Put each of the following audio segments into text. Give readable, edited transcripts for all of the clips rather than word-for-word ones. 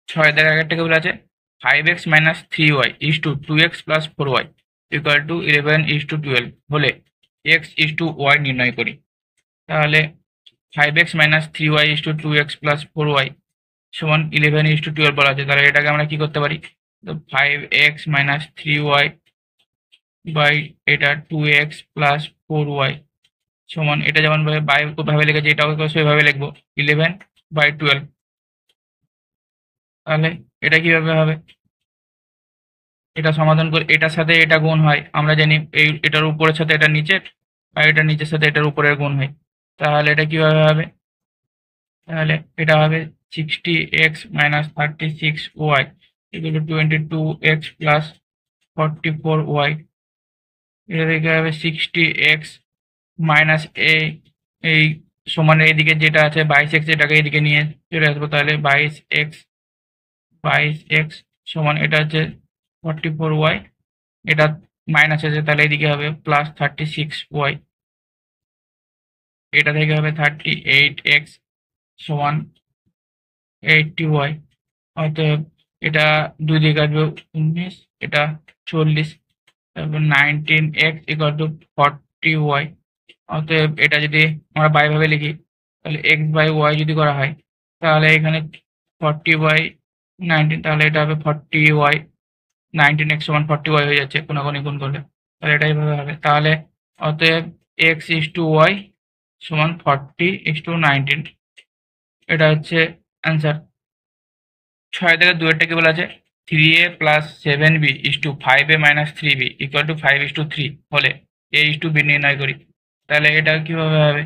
6 দাগের আগেরটা কি বলা আছে 5x minus 3y is to 2x plus 4y equal to 11 is to 12 হলে x ইজ টু y নির্ণয় করি। তাহলে 5x minus 3y is to 2x plus 4y সমান 11 ইজ টু 12 বলা আছে। তাহলে এটাকে আমরা কি করতে পারি, তো 5x মাইনাস 3y বাই এটা 2x প্লাস 4y সমান এটা যেমন ভাবে লিখেছি এটাও সেভাবে লিখবো 11/12। তাহলে এটা কিভাবে হবে, এটা সমাধান করে এটার সাথে এটা গুণ হয়, আমরা জানি এই এটার উপরের সাথে এটা নিচের আর এটার নিচের সাথে এটার উপরের গুণ হয়। তাহলে এটা কিভাবে হবে, তাহলে এটা হবে 60x minus 36y equal to 22x plus 44y। এটা থেকে হবে 60x মাইনাস এই সমান এইদিকে যেটা আছে 22x এটাকে এইদিকে নিয়ে চলে আসবো। তাহলে 22x সমান এটা হচ্ছে 44y, এটা মাইনাস আছে তাহলে এদিকে হবে প্লাস 36y। এটা থেকে হবে 38x সমান 80y। অতএব এটা দুই দিকে আসবে 19, এটা 40, তারপর 19x ইকুয়াল টু 40y। অতএব এটা যদি আমরা ভাবে লিখি তাহলে x বাই y যদি করা হয় তাহলে এখানে 40/19, তাহলে এটা হবে 40y, 19x সমান 40y হয়ে যাচ্ছে কোনাকুনি গুণ করলে, তাহলে এটা এইভাবে হবে। তাহলে অতএব x ইজ টু y সমান 40:19, এটা হচ্ছে অ্যান্সার। 6 থেকে 2 কি বলা আছে 3a plus 7b is to 5a minus 3b equal to 5:3 হলে a ইজ টু b নির্ণয় করি। তাহলে এটা কিভাবে হবে,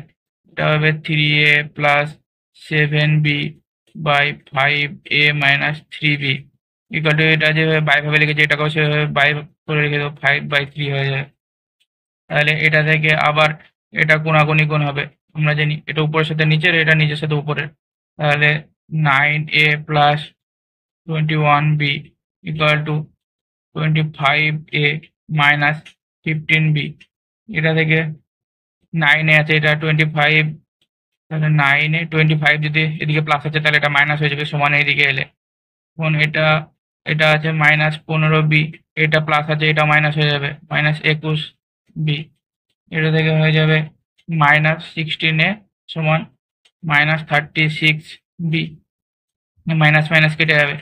এটা হবে 3a plus 7b by 5a minus 3b equal to এটা যেভাবে ভাবে লিখেছি এটাকেও সেভাবে বাই করে রেখে দেবো 5/3 হয়ে যাবে। তাহলে এটা থেকে আবার এটা কোনাকুনি গুণ হবে, আমরা জানি এটা উপরের সাথে নিচের, এটা নিচের সাথে উপরের। তাহলে 9a plus 21b equal to 25a minus 15b। এটা থেকে 9 আছে এটা 25, তাহলে 9 25 যদি এদিকে প্লাস আছে তাহলে এটা মাইনাস হয়ে যাবে সমান এদিকে এলে। এখন এটা আছে মাইনাস 15b, এটা প্লাস আছে এটা মাইনাস হয়ে যাবে মাইনাস 21b। এটা থেকে হয়ে যাবে মাইনাস 16a সমান মাইনাস 36b, মাইনাস মাইনাস কেটে যাবে।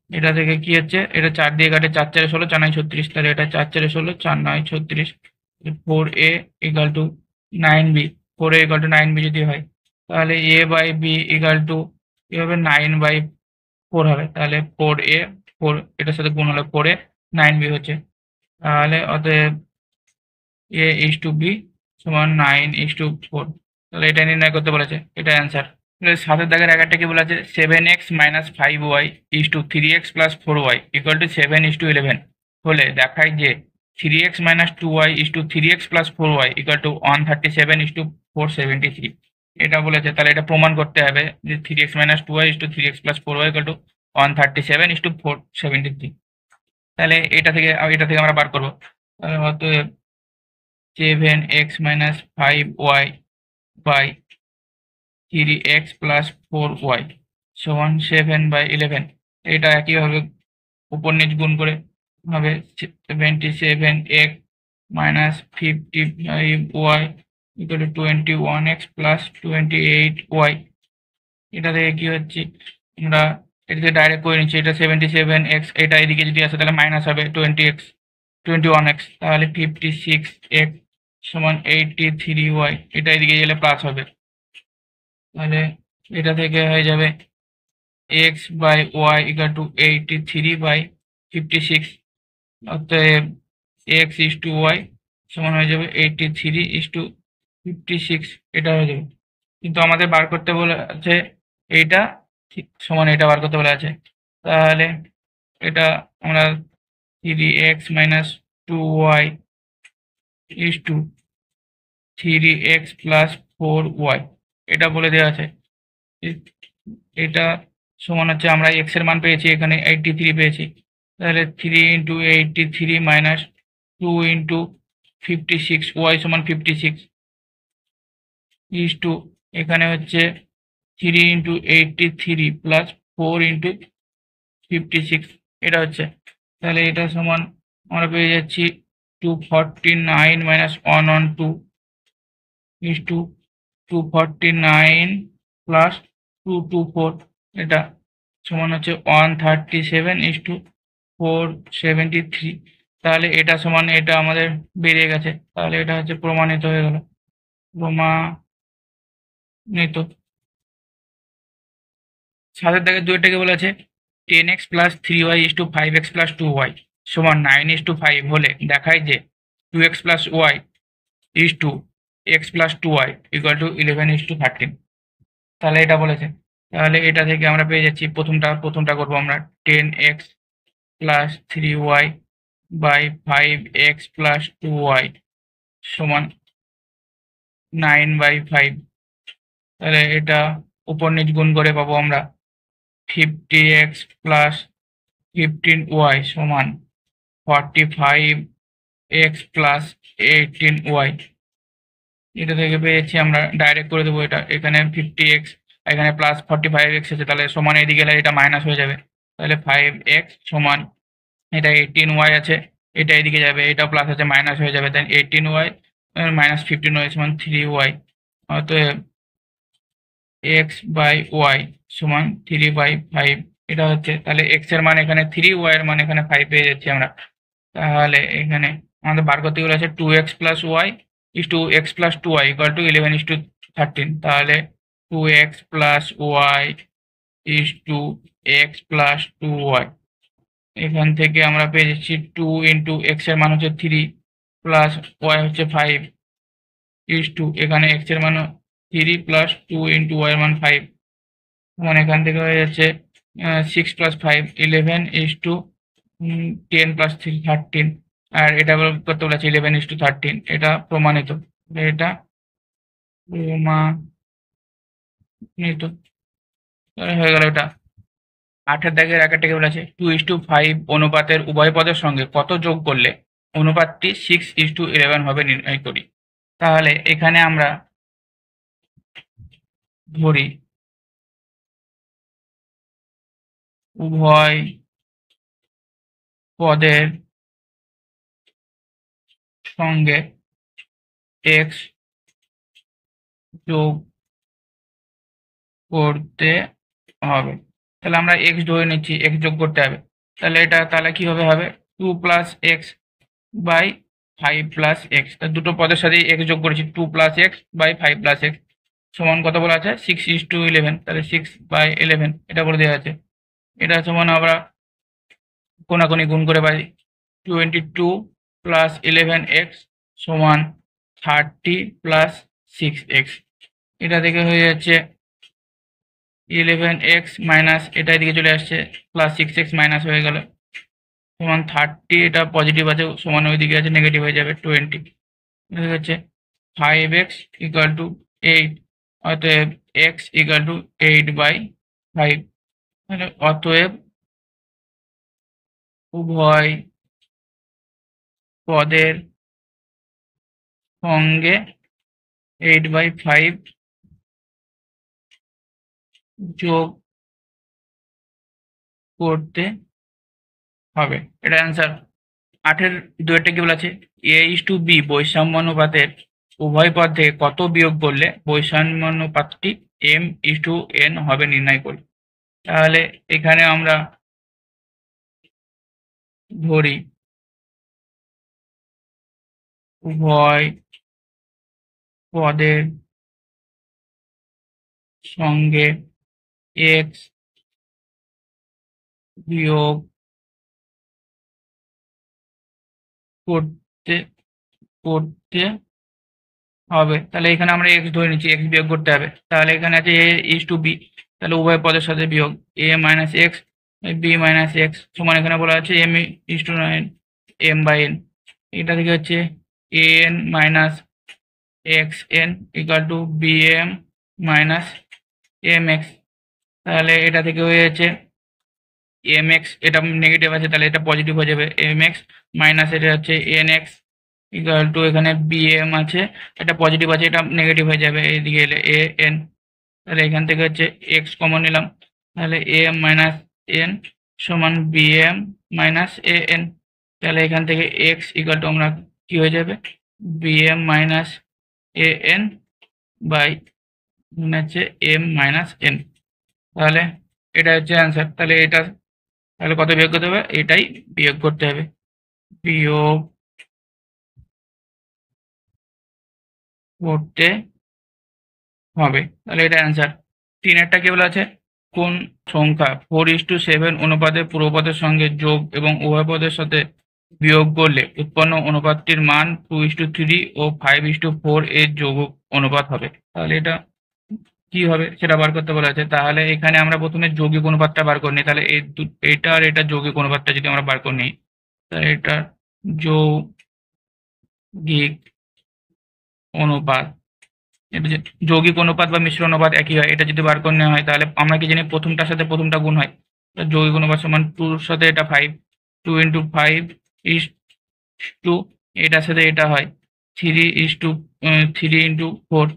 এটা থেকে কি হচ্ছে, এটা 4 দিয়ে কাটে 4 4 16 4 9 36, তাহলে এটা 4 4 16 4 9 36 4a equal to 9b, 4a equal to 9b যদি হয় তাহলে a by b equal to কি হবে 9/4 হবে। তাহলে 4a 4 এটার সাথে গুণ হলে 4a 9b হচ্ছে। তাহলে অতএব a ইজ টু b সমান 9:4, তাহলে এটা নির্ণয় করতে বলেছে, এটা অ্যান্সার। 7 দাগের আগেরটা কি বলেছে 7x minus 5y is to 3x plus 4y equal to 7:11 হলে দেখায় যে 3x minus 2y is to 3x plus 4y equal to 137:473 এটা বলেছে। তাহলে এটা প্রমাণ করতে হবে যে 3x minus 2y is to 3x plus 4y equal to 137:473। তাহলে এটা থেকে আমরা বার করবো। তাহলে অতএব 7x minus 5y by 3x plus 4y সমান 7/11। এটা একইভাবে উপর নিচ গুণ করে হবে 77x minus 55y equal to 21x plus 28y। এটা থেকে কি হচ্ছে আমরা এটাকে ডাইরেক্ট করে নিচ্ছি, এটা 77x, এটা এদিকে যদি আসে তাহলে মাইনাস হবে 21x, তাহলে 56x সমান 83y, এটা এদিকে গেলে প্লাস হবে। তাহলে এটা থেকে হয়ে যাবে x by y equal to 83/56, অতএব x ইজ টু y সমান হয়ে যাবে 83:56, এটা হয়ে যাবে। কিন্তু আমাদের বার করতে বলে আছে এইটা সমান এটা বার করতে বলে আছে। তাহলে এটা আমরা 3x minus 2y is to 3x plus 4y এটা বলে দেওয়া আছে। এটা সমান হচ্ছে আমরা x এর মান পেয়েছি এখানে 83 পেয়েছি, তাহলে 3 ইন্টু 83 মাইনাস 2 ইন্টু 56 y সমান 56 ইজ টু এখানে হচ্ছে 3 ইন্টু 83 প্লাস 4 ইন্টু 56 এটা হচ্ছে। তাহলে এটা সমান আমরা পেয়ে যাচ্ছি 249 মাইনাস 112 ইস টু 249 প্লাস 224 এটা সমান হচ্ছে 137 ইস টু 473। তাহলে এটা সমান এটা আমাদের বেরিয়ে গেছে, তাহলে এটা হচ্ছে প্রমাণিত হয়ে গেল, প্রমাণিত। সাতের দাগে দুইটাকে বলেছে 10x plus 3y is to 5x plus 2y সমান 9:5 হলে দেখায় যে 2x plus Y is to X plus 2y equal to 11:13। তাহলে এটা বলেছে, তাহলে এটা থেকে আমরা পেয়ে যাচ্ছি প্রথমটা করবো আমরা 10x plus 3y by 5x plus 2y সমান 9/5। তাহলে এটা উপর নিচ গুণ করে পাবো আমরা 50x প্লাস 15y সমান 45x প্লাস 18y। এটা থেকে পেয়েছি আমরা, ডাইরেক্ট করে দেবো এটা, এখানে 50x এখানে প্লাস 45x আছে, তাহলে সমান এদিকে গেলে এটা মাইনাস হয়ে যাবে, তাহলে 5x সমান এটা 18y আছে, এটা এদিকে যাবে, এটা প্লাস আছে মাইনাস হয়ে যাবে, তাই 18y মাইনাস 15y সমান 3y। অতএব x বাই ওয়াই সমান 3/5 এটা হচ্ছে। তাহলে x এর মান এখানে 3, y এর মান এখানে 5 পেয়ে যাচ্ছি আমরা। তাহলে এখানে আমাদের বার করতে গেলে আছে 2x plus Y is to x plus 2y equal to 11:13। তাহলে 2x plus Y is to x plus 2y, এখান থেকে আমরা পেয়ে যাচ্ছি 2 ইন্টু x এর মান হচ্ছে 3 প্লাস ওয়াই হচ্ছে 5 ইস টু এখানে x এর মান 3 প্লাস 2 ইন্টু ওয়াই এর মান 5 মানে এখান থেকে হয়ে যাচ্ছে 6 প্লাস 5 11 ইস টু 10 প্লাস 3 13। আর এটা করতে বলেছে 11:13, এটা প্রমাণিত, এটা প্রমাণিত হয়ে গেল এটা। 8-এর দাগের একেরটাকে বলেছে 2:5 অনুপাতের উভয় পদের সঙ্গে কত যোগ করলে অনুপাতটি 6:11 হবে নির্ণয় করি। তাহলে এখানে আমরা ধরি উভয় পদের সঙ্গে x যোগ করতে হবে। তাহলে আমরা x ধরে নিচ্ছি, x যোগ করতে হবে, তাহলে এটা তাহলে কিভাবে হবে 2 plus X by 5 plus X, দুটো পদের সাথে x যোগ করেছি, 2 plus X by 5 plus X সমান কত বলা আছে 6:11। তাহলে 6/11 এটা বলে দেওয়া আছে। এটা সমান আমরা কোনাকুনি গুণ করে পাই 22 প্লাস 11x সমান 30 প্লাস 6x। এটা থেকে হয়ে যাচ্ছে 11x মাইনাস এটা এদিকে চলে আসছে প্লাস 6x মাইনাস হয়ে গেল সমান 30, এটা পজিটিভ আছে সমান ওইদিকে আছে নেগেটিভ হয়ে যাবে 20। এটা হচ্ছে 5x ইকুয়াল টু 8, অতএব x ইকুয়াল টু 8/5। তাহলে অতএব উভয় পদের সঙ্গে 8/5 যোগ করতে হবে, এটা অ্যান্সার। 8-এর দুইটা কি বলেছে a:b বৈষম্যানুপাতের উভয় পদ থেকে কত বিয়োগ করলে বৈষম্যানুপাতটি m:n হবে নির্ণয় করি। তাহলে এখানে আমরা ধরি উভয় পদের সঙ্গে x বিয়োগ করতে করতে হবে। তাহলে এখানে আমরা x ধরে নিচ্ছি, x বিয়োগ করতে হবে, তাহলে এখানে আছে a:b, তাহলে উভয় পদের সাথে বিয়োগ a minus X B minus X সমান এখানে বলা আছে m/n। এটা থেকে হচ্ছে an minus xn equal to bm minus mx। তাহলে এটা থেকে হয়ে যাচ্ছে mx, এটা নেগেটিভ আছে তাহলে এটা পজিটিভ হয়ে যাবে, mx মাইনাস এটা হচ্ছে nx ইকুয়াল টু এখানে bm আছে, এটা পজিটিভ আছে এটা নেগেটিভ হয়ে যাবে এইদিকে এলে an। তাহলে এখান থেকে হচ্ছে x কমন নিলাম, তাহলে am মাইনাস n সমান bm মাইনাস an। তাহলে এখান থেকে x ইকুয়াল টু আমরা কি হয়ে যাবে bm মাইনাস an বাই হচ্ছে m মাইনাস n। তাহলে এটা হচ্ছে অ্যান্সার। তাহলে কত বিয়োগ করতে হবে, এটাই বিয়োগ করতে হবে, বিয়োগ করতে হবে। তাহলে এটা অ্যান্সার। 3-এরটা কি বলা আছে, কোন সংখ্যা 4:7 অনুপাতে পূর্ব পদের সঙ্গে যোগ এবং উভয় পদের সাথে বিয়োগ করলে উৎপন্ন অনুপাতটির মান 2:3 ও 5:4 এর যোগ অনুপাত হবে। তাহলে এটা কি হবে সেটা বার করতে বলা আছে। তাহলে এখানে আমরা প্রথমে যৌগিক অনুপাতটা বার করে নিই। তাহলে এটা আর এটা যৌগিক অনুপাতটা যদি আমরা বার করে নিই, তাহলে এটা যৌগিক অনুপাত, এটা যে যৌগিক অনুপাত বা মিশ্র অনুপাত একই হয়। এটা যদি বার করে নেওয়া হয় তাহলে আমরা কি জানি প্রথমটার সাথে প্রথমটা গুণ হয়। যৌগিক অনুপাত সমান 2-র সাথে এটা 5, 2 × 5 ইস টু, এটার সাথে এটা হয় 3 × 4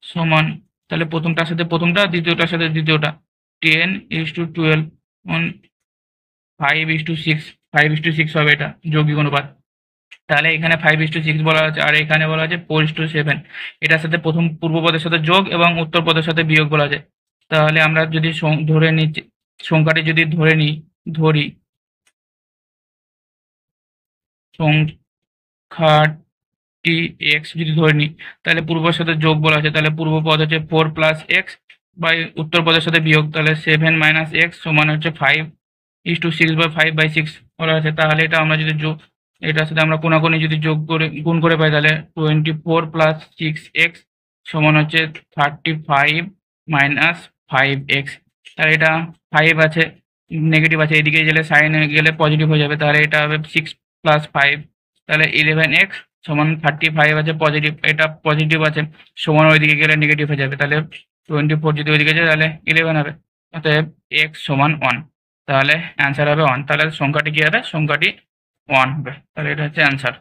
সমান, তাহলে প্রথমটার সাথে প্রথমটা, দ্বিতীয়টার সাথে দ্বিতীয়টা 10:12 5:6, 5:6 হবে এটা যৌগিক অনুপাত। তাহলে এখানে 5:6 বলা আছে আর এখানে বলা আছে 4:7। এটার সাথে প্রথম পূর্ব পদের সাথে যোগ এবং উত্তর পদের সাথে বিয়োগ বলা আছে। তাহলে আমরা যদি ধরে নিই সংখ্যাটি যদি ধরি সংখ্যাটি x যদি ধরে নিই, তাহলে পূর্বের সাথে যোগ বলা আছে। তাহলে পূর্ব পদ হচ্ছে 4 + x বাই উত্তর পদের সাথে বিয়োগ, তাহলে 7 - x সমান হচ্ছে 5:6/5/6 বলা আছে। তাহলে এটা আমরা যদি এটার সাথে আমরা কোনাকুনি যদি যোগ করে গুণ করে পাই, তাহলে 24 + 6x সমান হচ্ছে 35 - 5x। তাহলে এটা 5 আছে, নেগেটিভ আছে, এদিকে গেলে সাইনে গেলে পজিটিভ হয়ে যাবে। তাহলে এটা হবে 6 + 5, তাহলে 11x সমান 35 আছে পজিটিভ, এটা পজিটিভ আছে সমান ওইদিকে গেলে নেগেটিভ হয়ে যাবে। তাহলে 24 যদি ওইদিকে যায় তাহলে 11 হবে। অতএব x সমান 1। তাহলে অ্যান্সার হবে 1। তাহলে সংখ্যাটি কি হবে, সংখ্যাটি 1 হবে। তাহলে এটা হচ্ছে অ্যান্সার।